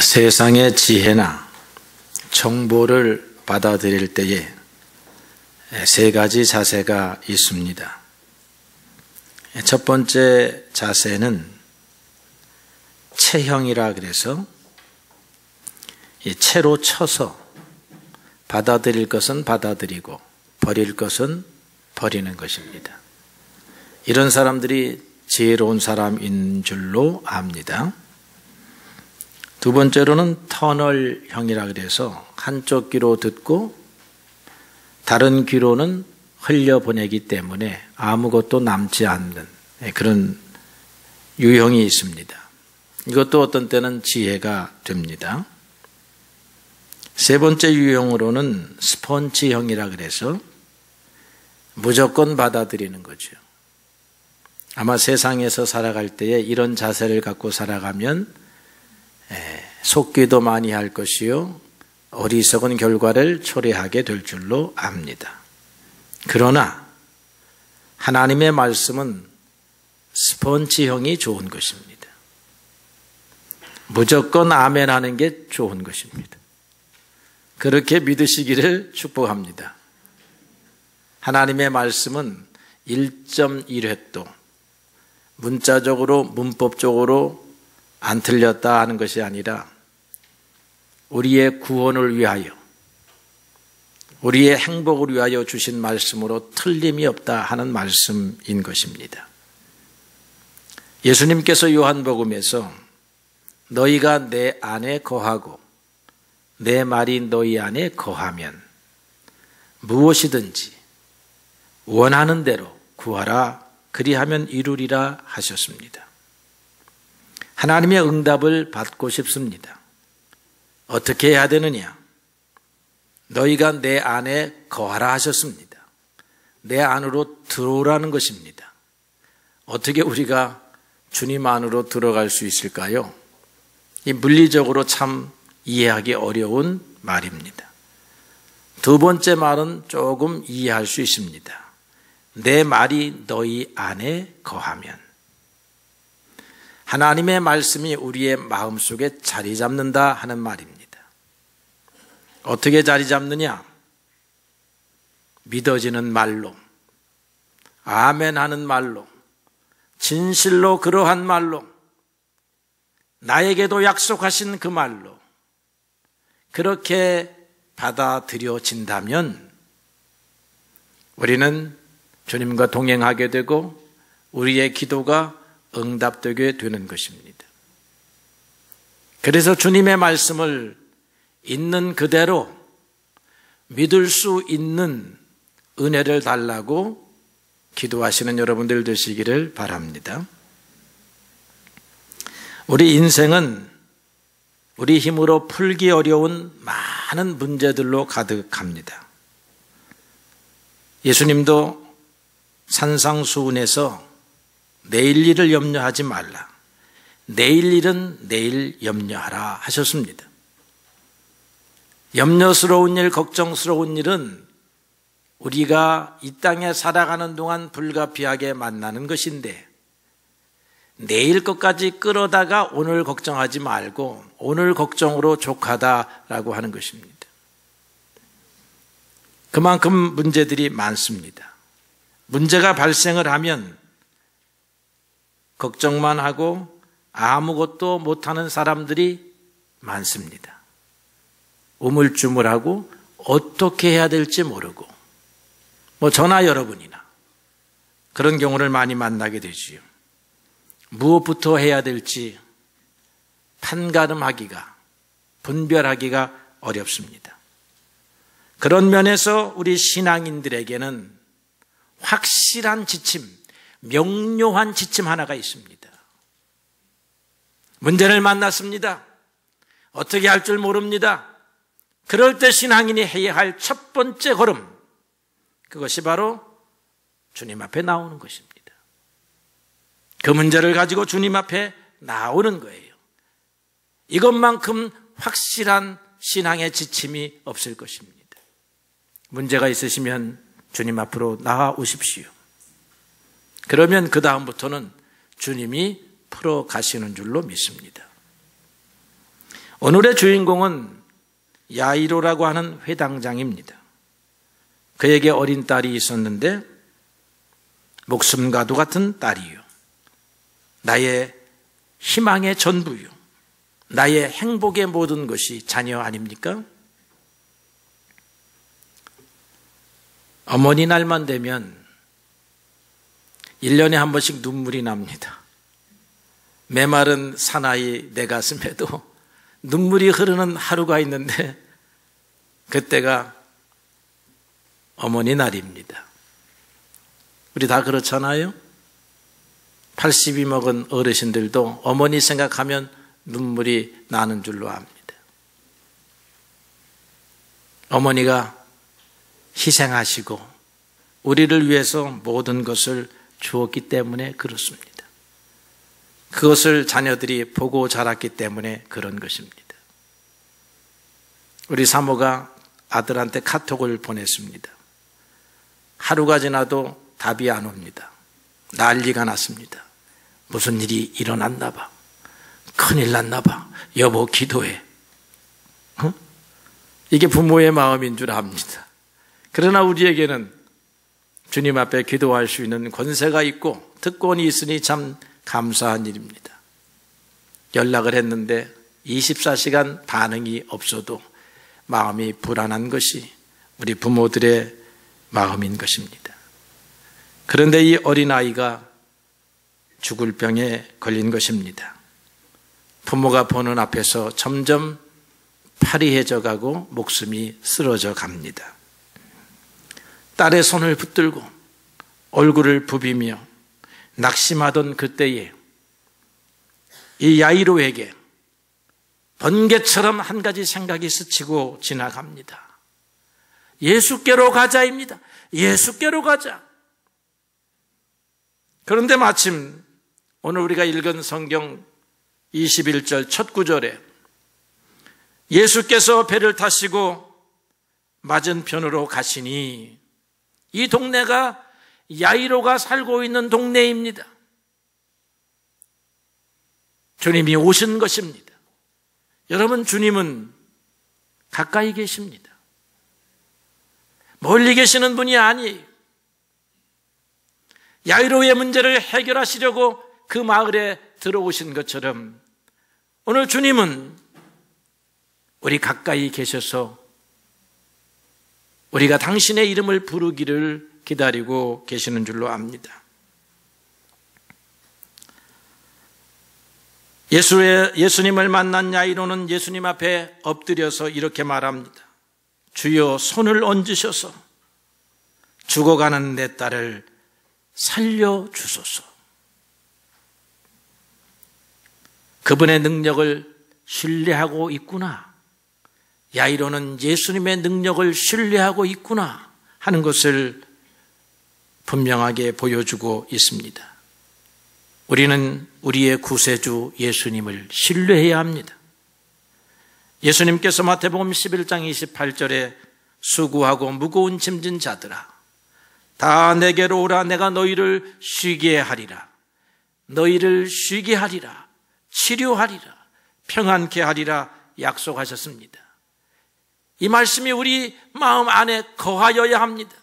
세상의 지혜나 정보를 받아들일 때에 세 가지 자세가 있습니다. 첫 번째 자세는 체형이라 그래서 이 체로 쳐서 받아들일 것은 받아들이고 버릴 것은 버리는 것입니다. 이런 사람들이 지혜로운 사람인 줄로 압니다. 두 번째로는 터널형이라 그래서 한쪽 귀로 듣고 다른 귀로는 흘려보내기 때문에 아무것도 남지 않는 그런 유형이 있습니다. 이것도 어떤 때는 지혜가 됩니다. 세 번째 유형으로는 스펀지형이라 그래서 무조건 받아들이는 거죠. 아마 세상에서 살아갈 때에 이런 자세를 갖고 살아가면 속기도 많이 할 것이요 어리석은 결과를 초래하게 될 줄로 압니다. 그러나 하나님의 말씀은 스펀지형이 좋은 것입니다. 무조건 아멘 하는 게 좋은 것입니다. 그렇게 믿으시기를 축복합니다. 하나님의 말씀은 1.1획도 문자적으로 문법적으로 안 틀렸다 하는 것이 아니라 우리의 구원을 위하여 우리의 행복을 위하여 주신 말씀으로 틀림이 없다 하는 말씀인 것입니다. 예수님께서 요한복음에서 너희가 내 안에 거하고 내 말이 너희 안에 거하면 무엇이든지 원하는 대로 구하라 그리하면 이루리라 하셨습니다. 하나님의 응답을 받고 싶습니다. 어떻게 해야 되느냐? 너희가 내 안에 거하라 하셨습니다. 내 안으로 들어오라는 것입니다. 어떻게 우리가 주님 안으로 들어갈 수 있을까요? 이 물리적으로 참 이해하기 어려운 말입니다. 두 번째 말은 조금 이해할 수 있습니다. 내 말이 너희 안에 거하면 하나님의 말씀이 우리의 마음속에 자리 잡는다 하는 말입니다. 어떻게 자리 잡느냐? 믿어지는 말로, 아멘 하는 말로, 진실로 그러한 말로, 나에게도 약속하신 그 말로 그렇게 받아들여진다면 우리는 주님과 동행하게 되고 우리의 기도가 응답되게 되는 것입니다. 그래서 주님의 말씀을 있는 그대로 믿을 수 있는 은혜를 달라고 기도하시는 여러분들 되시기를 바랍니다. 우리 인생은 우리 힘으로 풀기 어려운 많은 문제들로 가득합니다. 예수님도 산상수훈에서 내일 일을 염려하지 말라. 내일 일은 내일 염려하라 하셨습니다. 염려스러운 일, 걱정스러운 일은 우리가 이 땅에 살아가는 동안 불가피하게 만나는 것인데 내일 것까지 끌어다가 오늘 걱정하지 말고 오늘 걱정으로 족하다라고 하는 것입니다. 그만큼 문제들이 많습니다. 문제가 발생을 하면 걱정만 하고 아무것도 못하는 사람들이 많습니다. 우물쭈물하고 어떻게 해야 될지 모르고 저나 여러분이나 그런 경우를 많이 만나게 되지요. 무엇부터 해야 될지 판가름하기가 분별하기가 어렵습니다. 그런 면에서 우리 신앙인들에게는 확실한 지침, 명료한 지침 하나가 있습니다. 문제를 만났습니다. 어떻게 할 줄 모릅니다. 그럴 때 신앙인이 해야 할 첫 번째 걸음, 그것이 바로 주님 앞에 나오는 것입니다. 그 문제를 가지고 주님 앞에 나오는 거예요. 이것만큼 확실한 신앙의 지침이 없을 것입니다. 문제가 있으시면 주님 앞으로 나아오십시오. 그러면 그 다음부터는 주님이 풀어가시는 줄로 믿습니다. 오늘의 주인공은 야이로라고 하는 회당장입니다. 그에게 어린 딸이 있었는데 목숨과도 같은 딸이요, 나의 희망의 전부요, 나의 행복의 모든 것이 자녀 아닙니까? 어머니 날만 되면 1년에 한 번씩 눈물이 납니다. 메마른 사나이 내 가슴에도 눈물이 흐르는 하루가 있는데 그때가 어머니 날입니다. 우리 다 그렇잖아요? 80이 먹은 어르신들도 어머니 생각하면 눈물이 나는 줄로 압니다. 어머니가 희생하시고 우리를 위해서 모든 것을 주었기 때문에 그렇습니다. 그것을 자녀들이 보고 자랐기 때문에 그런 것입니다. 우리 사모가 아들한테 카톡을 보냈습니다. 하루가 지나도 답이 안 옵니다. 난리가 났습니다. 무슨 일이 일어났나 봐. 큰일 났나 봐. 여보 기도해. 이게 부모의 마음인 줄 압니다. 그러나 우리에게는 주님 앞에 기도할 수 있는 권세가 있고 특권이 있으니 참 감사한 일입니다. 연락을 했는데 24시간 반응이 없어도 마음이 불안한 것이 우리 부모들의 마음인 것입니다. 그런데 이 어린아이가 죽을 병에 걸린 것입니다. 부모가 보는 앞에서 점점 파리해져 가고 목숨이 쓰러져 갑니다. 딸의 손을 붙들고 얼굴을 부비며 낙심하던 그때에 이 야이로에게 번개처럼 한 가지 생각이 스치고 지나갑니다. 예수께로 가자입니다. 예수께로 가자. 그런데 마침 오늘 우리가 읽은 성경 21절 첫 구절에 예수께서 배를 타시고 맞은편으로 가시니, 이 동네가 야이로가 살고 있는 동네입니다. 주님이 오신 것입니다. 여러분, 주님은 가까이 계십니다. 멀리 계시는 분이 아니에요. 야이로의 문제를 해결하시려고 그 마을에 들어오신 것처럼 오늘 주님은 우리 가까이 계셔서 우리가 당신의 이름을 부르기를 기다리고 계시는 줄로 압니다. 예수님을 만난 야이로는 예수님 앞에 엎드려서 이렇게 말합니다. 주여, 손을 얹으셔서 죽어가는 내 딸을 살려주소서. 그분의 능력을 신뢰하고 있구나, 야이로는 예수님의 능력을 신뢰하고 있구나 하는 것을 분명하게 보여주고 있습니다. 우리는 우리의 구세주 예수님을 신뢰해야 합니다. 예수님께서 마태복음 11장 28절에 수고하고 무거운 짐진 자들아 다 내게로 오라, 내가 너희를 쉬게 하리라. 너희를 쉬게 하리라, 치료하리라, 평안케 하리라 약속하셨습니다. 이 말씀이 우리 마음 안에 거하여야 합니다.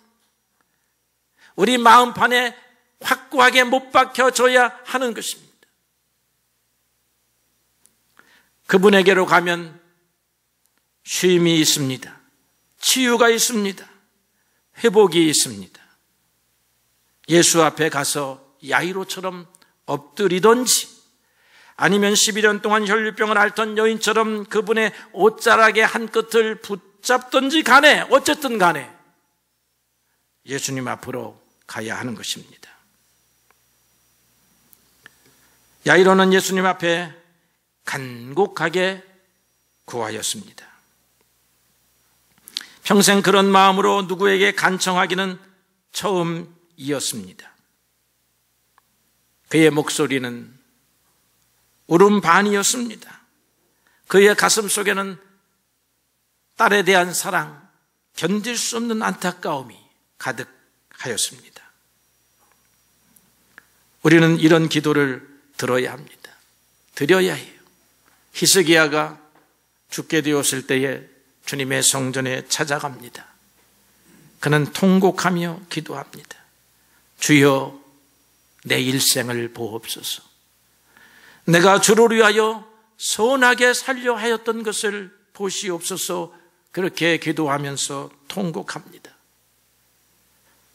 우리 마음판에 확고하게 못 박혀져야 하는 것입니다. 그분에게로 가면 쉼이 있습니다. 치유가 있습니다. 회복이 있습니다. 예수 앞에 가서 야이로처럼 엎드리던지 아니면 11년 동안 혈류병을 앓던 여인처럼 그분의 옷자락의 한 끝을 붙잡든지 간에 어쨌든 간에 예수님 앞으로 가야 하는 것입니다. 야이로는 예수님 앞에 간곡하게 구하였습니다. 평생 그런 마음으로 누구에게 간청하기는 처음이었습니다. 그의 목소리는 울음 반이었습니다. 그의 가슴 속에는 딸에 대한 사랑, 견딜 수 없는 안타까움이 가득하였습니다. 우리는 이런 기도를 들어야 합니다. 드려야 해요. 히스기야가 죽게 되었을 때에 주님의 성전에 찾아갑니다. 그는 통곡하며 기도합니다. 주여, 내 일생을 보옵소서. 내가 주를 위하여 선하게 살려 하였던 것을 보시옵소서. 그렇게 기도하면서 통곡합니다.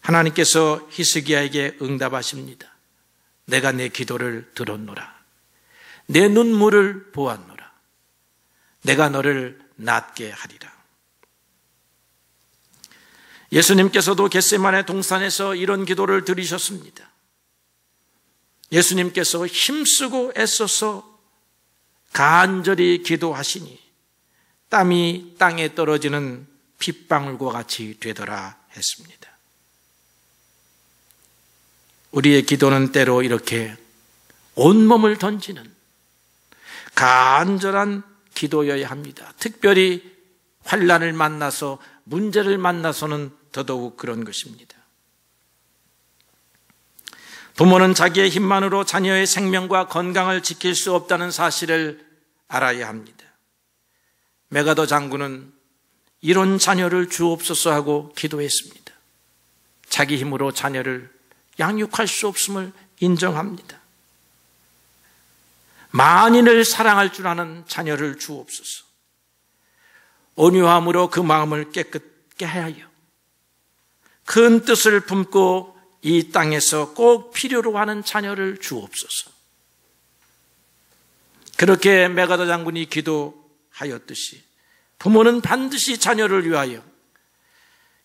하나님께서 히스기야에게 응답하십니다. 내가 내 기도를 들었노라. 내 눈물을 보았노라. 내가 너를 낫게 하리라. 예수님께서도 겟세마네 동산에서 이런 기도를 드리셨습니다. 예수님께서 힘쓰고 애써서 간절히 기도하시니 땀이 땅에 떨어지는 빗방울과 같이 되더라 했습니다. 우리의 기도는 때로 이렇게 온몸을 던지는 간절한 기도여야 합니다. 특별히 환난을 만나서 문제를 만나서는 더더욱 그런 것입니다. 부모는 자기의 힘만으로 자녀의 생명과 건강을 지킬 수 없다는 사실을 알아야 합니다. 메가더 장군은 이런 자녀를 주옵소서 하고 기도했습니다. 자기 힘으로 자녀를 양육할 수 없음을 인정합니다. 만인을 사랑할 줄 아는 자녀를 주옵소서. 온유함으로 그 마음을 깨끗게 하여 큰 뜻을 품고 이 땅에서 꼭 필요로 하는 자녀를 주옵소서. 그렇게 메가더 장군이 기도하였듯이 부모는 반드시 자녀를 위하여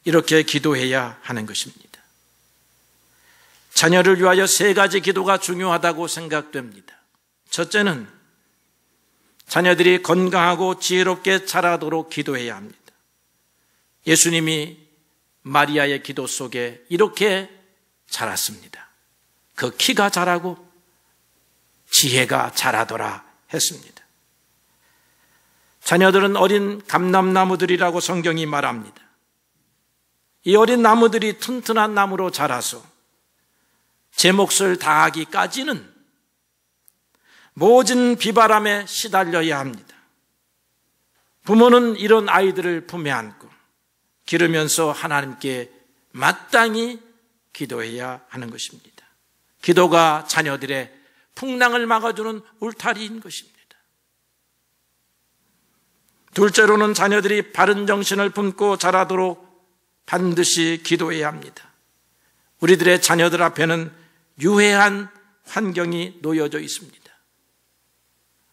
이렇게 기도해야 하는 것입니다. 자녀를 위하여 세 가지 기도가 중요하다고 생각됩니다. 첫째는 자녀들이 건강하고 지혜롭게 자라도록 기도해야 합니다. 예수님이 마리아의 기도 속에 이렇게 자랐습니다. 그 키가 자라고 지혜가 자라더라 했습니다. 자녀들은 어린 감람나무들이라고 성경이 말합니다. 이 어린 나무들이 튼튼한 나무로 자라서 제 몫을 다하기까지는 모진 비바람에 시달려야 합니다. 부모는 이런 아이들을 품에 안고 기르면서 하나님께 마땅히 기도해야 하는 것입니다. 기도가 자녀들의 풍랑을 막아주는 울타리인 것입니다. 둘째로는 자녀들이 바른 정신을 품고 자라도록 반드시 기도해야 합니다. 우리들의 자녀들 앞에는 유해한 환경이 놓여져 있습니다.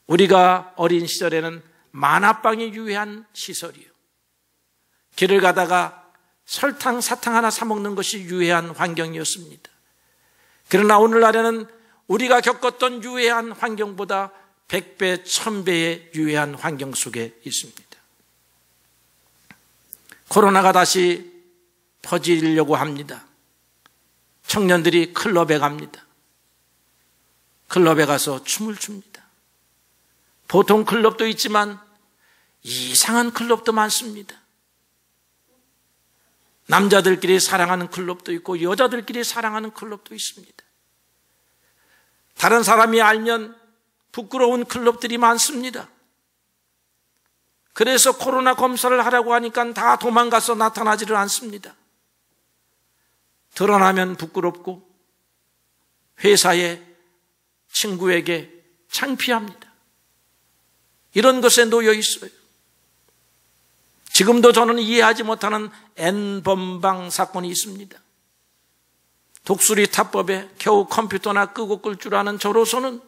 우리가 어린 시절에는 만화방이 유해한 시설이요. 길을 가다가 설탕, 사탕 하나 사 먹는 것이 유해한 환경이었습니다. 그러나 오늘날에는 우리가 겪었던 유해한 환경보다 100배, 1000배의 유해한 환경 속에 있습니다. 코로나가 다시 퍼지려고 합니다. 청년들이 클럽에 갑니다. 클럽에 가서 춤을 춥니다. 보통 클럽도 있지만 이상한 클럽도 많습니다. 남자들끼리 사랑하는 클럽도 있고 여자들끼리 사랑하는 클럽도 있습니다. 다른 사람이 알면 부끄러운 클럽들이 많습니다. 그래서 코로나 검사를 하라고 하니까 다 도망가서 나타나지를 않습니다. 드러나면 부끄럽고 회사에 친구에게 창피합니다. 이런 것에 놓여 있어요. 지금도 저는 이해하지 못하는 N번방 사건이 있습니다. 독수리 타법에 겨우 컴퓨터나 끄고 끌 줄 아는 저로서는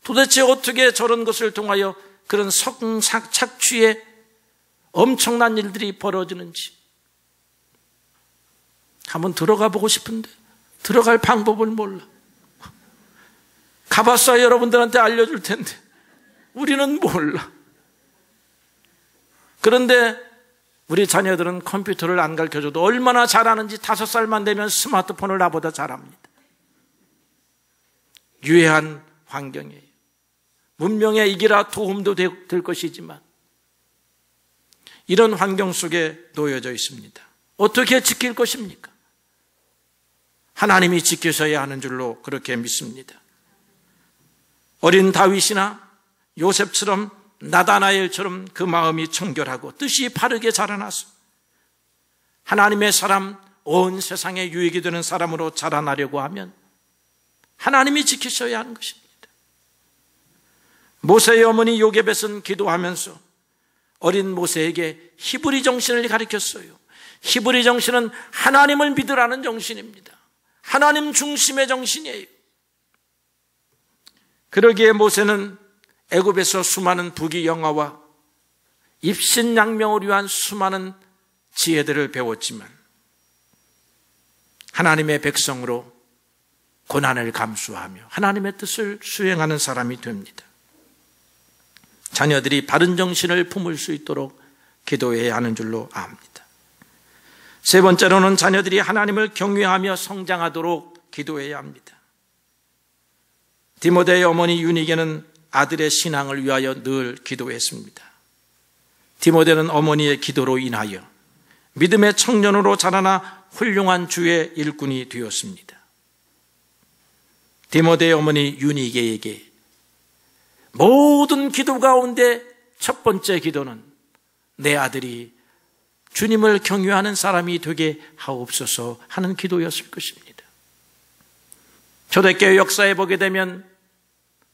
도대체 어떻게 저런 것을 통하여 그런 성착 착취에 엄청난 일들이 벌어지는지 한번 들어가 보고 싶은데 들어갈 방법을 몰라. 가봤어야 여러분들한테 알려줄 텐데 우리는 몰라. 그런데 우리 자녀들은 컴퓨터를 안 가르쳐줘도 얼마나 잘하는지 5살만 되면 스마트폰을 나보다 잘합니다. 유해한 환경이에요. 문명에 이기라 도움도 될 것이지만 이런 환경 속에 놓여져 있습니다. 어떻게 지킬 것입니까? 하나님이 지키셔야 하는 줄로 그렇게 믿습니다. 어린 다윗이나 요셉처럼 나다나엘처럼 그 마음이 청결하고 뜻이 바르게 자라나서 하나님의 사람, 온 세상에 유익이 되는 사람으로 자라나려고 하면 하나님이 지키셔야 하는 것입니다. 모세의 어머니 요게벳은 기도하면서 어린 모세에게 히브리 정신을 가르쳤어요. 히브리 정신은 하나님을 믿으라는 정신입니다. 하나님 중심의 정신이에요. 그러기에 모세는 애굽에서 수많은 부귀영화와 입신양명을 위한 수많은 지혜들을 배웠지만 하나님의 백성으로 고난을 감수하며 하나님의 뜻을 수행하는 사람이 됩니다. 자녀들이 바른 정신을 품을 수 있도록 기도해야 하는 줄로 압니다. 세 번째로는 자녀들이 하나님을 경외하며 성장하도록 기도해야 합니다. 디모데의 어머니 유니게는 아들의 신앙을 위하여 늘 기도했습니다. 디모데는 어머니의 기도로 인하여 믿음의 청년으로 자라나 훌륭한 주의 일꾼이 되었습니다. 디모데의 어머니 유니게에게 모든 기도 가운데 첫 번째 기도는 내 아들이 주님을 경외하는 사람이 되게 하옵소서 하는 기도였을 것입니다. 초대교회 역사에 보게 되면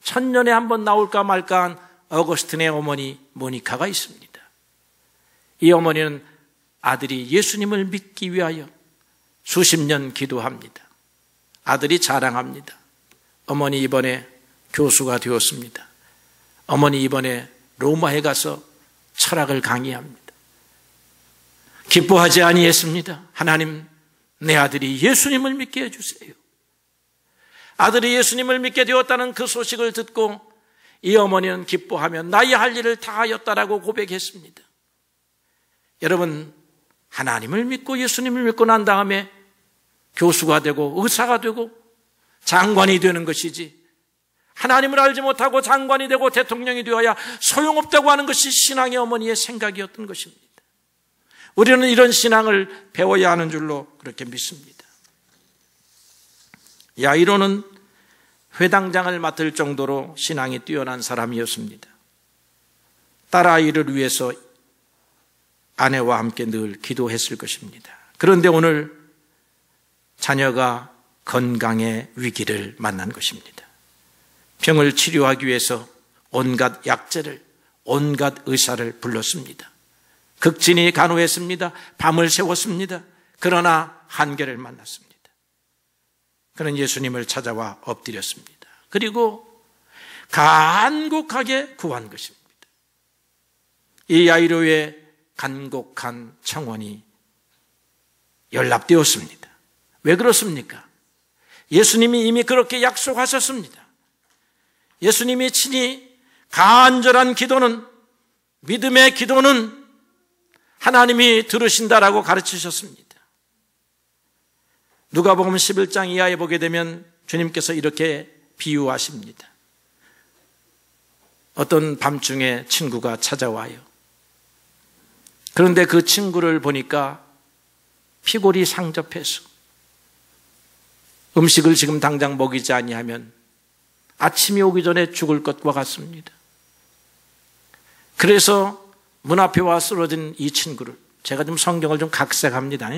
천년에 한 번 나올까 말까한 어거스틴의 어머니 모니카가 있습니다. 이 어머니는 아들이 예수님을 믿기 위하여 수십 년 기도합니다. 아들이 자랑합니다. 어머니 이번에 교수가 되었습니다. 어머니 이번에 로마에 가서 철학을 강의합니다. 기뻐하지 아니했습니다. 하나님, 내 아들이 예수님을 믿게 해주세요. 아들이 예수님을 믿게 되었다는 그 소식을 듣고 이 어머니는 기뻐하며 나의 할 일을 다 하였다라고 고백했습니다. 여러분, 하나님을 믿고 예수님을 믿고 난 다음에 교수가 되고 의사가 되고 장관이 되는 것이지, 하나님을 알지 못하고 장관이 되고 대통령이 되어야 소용없다고 하는 것이 신앙의 어머니의 생각이었던 것입니다. 우리는 이런 신앙을 배워야 하는 줄로 그렇게 믿습니다. 야이로는 회당장을 맡을 정도로 신앙이 뛰어난 사람이었습니다. 딸아이를 위해서 아내와 함께 늘 기도했을 것입니다. 그런데 오늘 자녀가 건강의 위기를 만난 것입니다. 병을 치료하기 위해서 온갖 약재를, 온갖 의사를 불렀습니다. 극진히 간호했습니다. 밤을 새웠습니다. 그러나 한계를 만났습니다. 그는 예수님을 찾아와 엎드렸습니다. 그리고 간곡하게 구한 것입니다. 이 야이로의 간곡한 청원이 연락되었습니다. 왜 그렇습니까? 예수님이 이미 그렇게 약속하셨습니다. 예수님이 친히 간절한 기도는, 믿음의 기도는 하나님이 들으신다라고 가르치셨습니다. 누가복음 11장 이하에 보게 되면 주님께서 이렇게 비유하십니다. 어떤 밤중에 친구가 찾아와요. 그런데 그 친구를 보니까 피골이 상접해서 음식을 지금 당장 먹이지 아니하면 아침이 오기 전에 죽을 것과 같습니다. 그래서 문 앞에 와 쓰러진 이 친구를, 제가 좀 성경을 좀 각색합니다.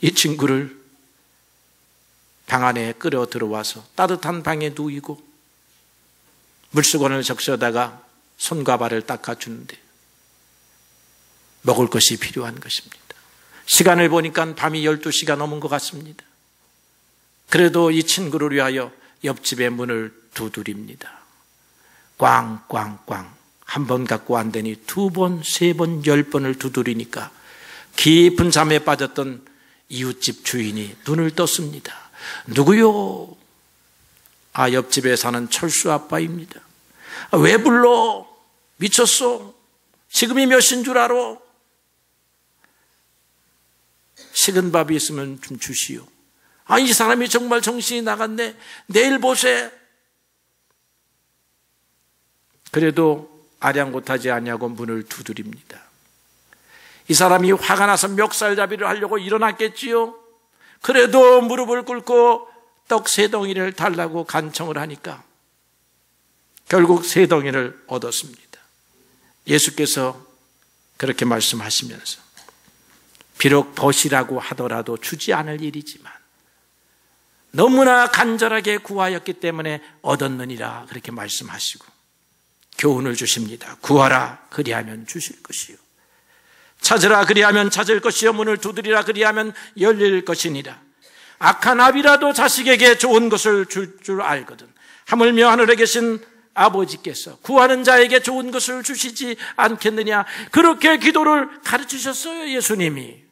이 친구를 방 안에 끌어 들어와서 따뜻한 방에 누이고 물수건을 적셔다가 손과 발을 닦아주는데 먹을 것이 필요한 것입니다. 시간을 보니까 밤이 12시가 넘은 것 같습니다. 그래도 이 친구를 위하여 옆집의 문을 두드립니다. 꽝꽝꽝. 한 번 갖고 안 되니 두 번, 세 번, 10번을 두드리니까 깊은 잠에 빠졌던 이웃집 주인이 눈을 떴습니다. 누구요? 아, 옆집에 사는 철수 아빠입니다. 아, 왜 불러? 미쳤어? 지금이 몇 시인 줄 알아? 식은 밥이 있으면 좀 주시오. 아, 이 사람이 정말 정신이 나갔네. 내일 보세. 그래도 아량곳하지 아니하고 문을 두드립니다. 이 사람이 화가 나서 멱살잡이를 하려고 일어났겠지요. 그래도 무릎을 꿇고 떡 3덩이를 달라고 간청을 하니까 결국 3덩이를 얻었습니다. 예수께서 그렇게 말씀하시면서 비록 벗이라고 하더라도 주지 않을 일이지만 너무나 간절하게 구하였기 때문에 얻었느니라 그렇게 말씀하시고 교훈을 주십니다. 구하라 그리하면 주실 것이요 찾으라 그리하면 찾을 것이요 문을 두드리라 그리하면 열릴 것이니라. 악한 아비라도 자식에게 좋은 것을 줄 줄 알거든 하물며 하늘에 계신 아버지께서 구하는 자에게 좋은 것을 주시지 않겠느냐. 그렇게 기도를 가르치셨어요, 예수님이.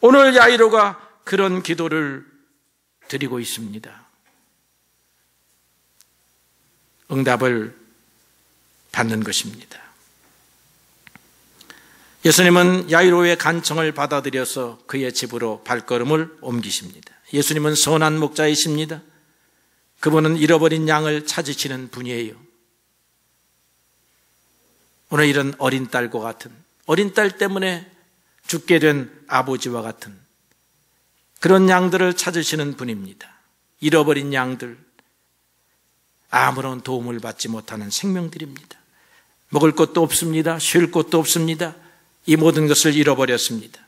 오늘 야이로가 그런 기도를 드리고 있습니다. 응답을 받는 것입니다. 예수님은 야이로의 간청을 받아들여서 그의 집으로 발걸음을 옮기십니다. 예수님은 선한 목자이십니다. 그분은 잃어버린 양을 찾으시는 분이에요. 오늘 이런 어린 딸과 같은, 어린 딸 때문에 죽게 된 아버지와 같은 그런 양들을 찾으시는 분입니다. 잃어버린 양들, 아무런 도움을 받지 못하는 생명들입니다. 먹을 것도 없습니다. 쉴 곳도 없습니다. 이 모든 것을 잃어버렸습니다.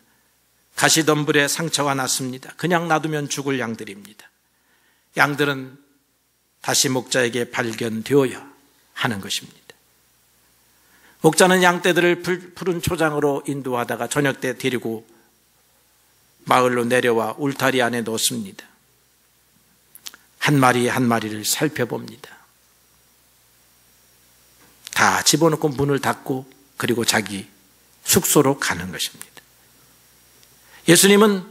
가시덤불에 상처가 났습니다. 그냥 놔두면 죽을 양들입니다. 양들은 다시 목자에게 발견되어야 하는 것입니다. 목자는 양떼들을 푸른 초장으로 인도하다가 저녁 때 데리고 마을로 내려와 울타리 안에 놓습니다. 한 마리 한 마리를 살펴봅니다. 다 집어넣고 문을 닫고 그리고 자기 숙소로 가는 것입니다. 예수님은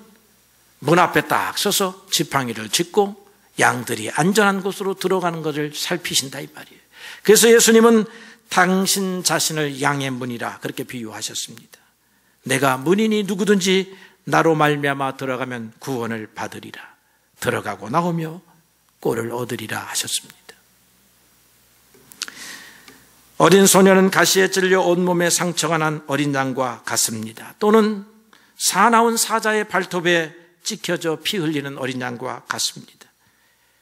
문 앞에 딱 서서 지팡이를 짚고 양들이 안전한 곳으로 들어가는 것을 살피신다 이 말이에요. 그래서 예수님은 당신 자신을 양의 문이라 그렇게 비유하셨습니다. 내가 문이니 누구든지 나로 말미암아 들어가면 구원을 받으리라. 들어가고 나오며 꼴을 얻으리라 하셨습니다. 어린 소녀는 가시에 찔려 온몸에 상처가 난 어린 양과 같습니다. 또는 사나운 사자의 발톱에 찍혀져 피 흘리는 어린 양과 같습니다.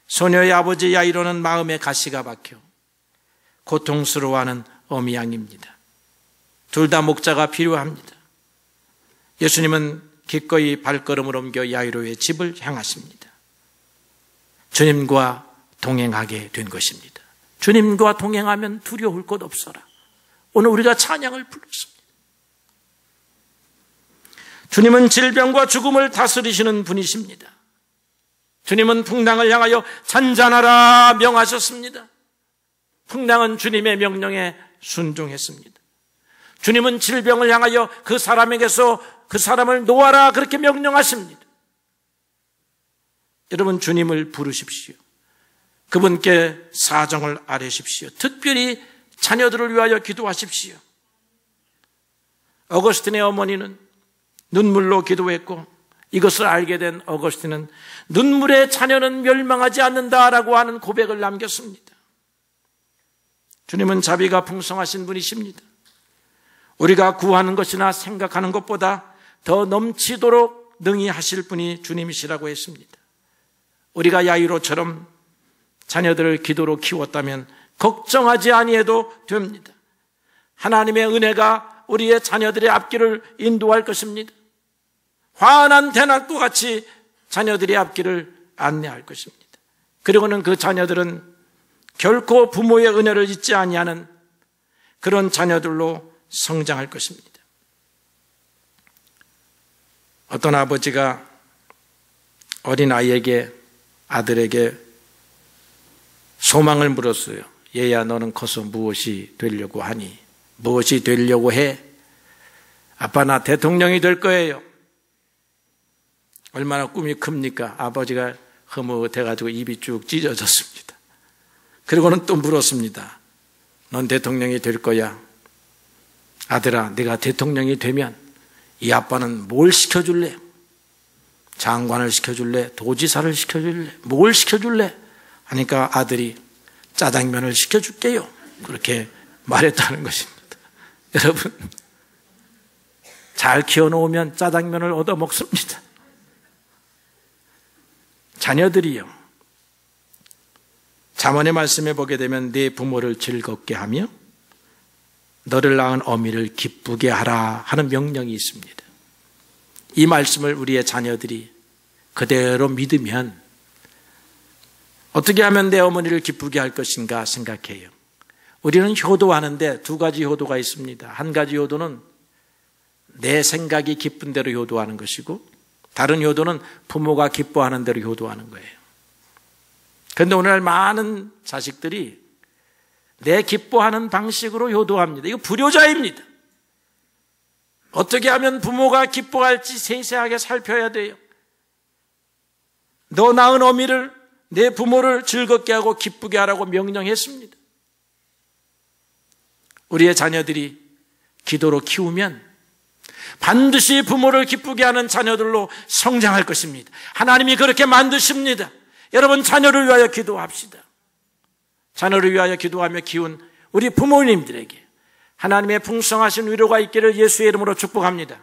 소녀의 아버지 야이로는 마음에 가시가 박혀 고통스러워하는 어미 양입니다. 둘 다 목자가 필요합니다. 예수님은 기꺼이 발걸음을 옮겨 야이로의 집을 향하십니다. 주님과 동행하게 된 것입니다. 주님과 동행하면 두려울 것 없어라. 오늘 우리가 찬양을 불렀습니다. 주님은 질병과 죽음을 다스리시는 분이십니다. 주님은 풍랑을 향하여 잔잔하라 명하셨습니다. 풍랑은 주님의 명령에 순종했습니다. 주님은 질병을 향하여 그 사람에게서 그 사람을 놓아라 그렇게 명령하십니다. 여러분 주님을 부르십시오. 그분께 사정을 아뢰십시오. 특별히 자녀들을 위하여 기도하십시오. 어거스틴의 어머니는 눈물로 기도했고 이것을 알게 된 어거스틴은 눈물의 자녀는 멸망하지 않는다라고 하는 고백을 남겼습니다. 주님은 자비가 풍성하신 분이십니다. 우리가 구하는 것이나 생각하는 것보다 더 넘치도록 능히 하실 분이 주님이시라고 했습니다. 우리가 야이로처럼 자녀들을 기도로 키웠다면 걱정하지 아니해도 됩니다. 하나님의 은혜가 우리의 자녀들의 앞길을 인도할 것입니다. 환한 대낮과 같이 자녀들의 앞길을 안내할 것입니다. 그리고는 그 자녀들은 결코 부모의 은혜를 잊지 아니하는 그런 자녀들로 성장할 것입니다. 어떤 아버지가 어린 아이에게, 아들에게 소망을 물었어요. 얘야, 너는 커서 무엇이 되려고 하니? 무엇이 되려고 해? 아빠, 나 대통령이 될 거예요. 얼마나 꿈이 큽니까? 아버지가 흐뭇해가지고 입이 쭉 찢어졌습니다. 그리고는 또 물었습니다. 넌 대통령이 될 거야. 아들아, 네가 대통령이 되면 이 아빠는 뭘 시켜줄래? 장관을 시켜줄래? 도지사를 시켜줄래? 뭘 시켜줄래? 하니까 아들이 짜장면을 시켜줄게요. 그렇게 말했다는 것입니다. 여러분, 잘 키워놓으면 짜장면을 얻어 먹습니다. 잠언의 말씀에 보게 되면 네 부모를 즐겁게 하며 너를 낳은 어미를 기쁘게 하라 하는 명령이 있습니다. 이 말씀을 우리의 자녀들이 그대로 믿으면 어떻게 하면 내 어머니를 기쁘게 할 것인가 생각해요. 우리는 효도하는데 두 가지 효도가 있습니다. 한 가지 효도는 내 생각이 기쁜 대로 효도하는 것이고, 다른 효도는 부모가 기뻐하는 대로 효도하는 거예요. 그런데 오늘날 많은 자식들이 내 기뻐하는 방식으로 효도합니다. 이거 불효자입니다. 어떻게 하면 부모가 기뻐할지 세세하게 살펴야 돼요. 너 낳은 어미를, 내 부모를 즐겁게 하고 기쁘게 하라고 명령했습니다. 우리의 자녀들이 기도로 키우면 반드시 부모를 기쁘게 하는 자녀들로 성장할 것입니다. 하나님이 그렇게 만드십니다. 여러분, 자녀를 위하여 기도합시다. 자녀를 위하여 기도하며 키운 우리 부모님들에게 하나님의 풍성하신 위로가 있기를 예수의 이름으로 축복합니다.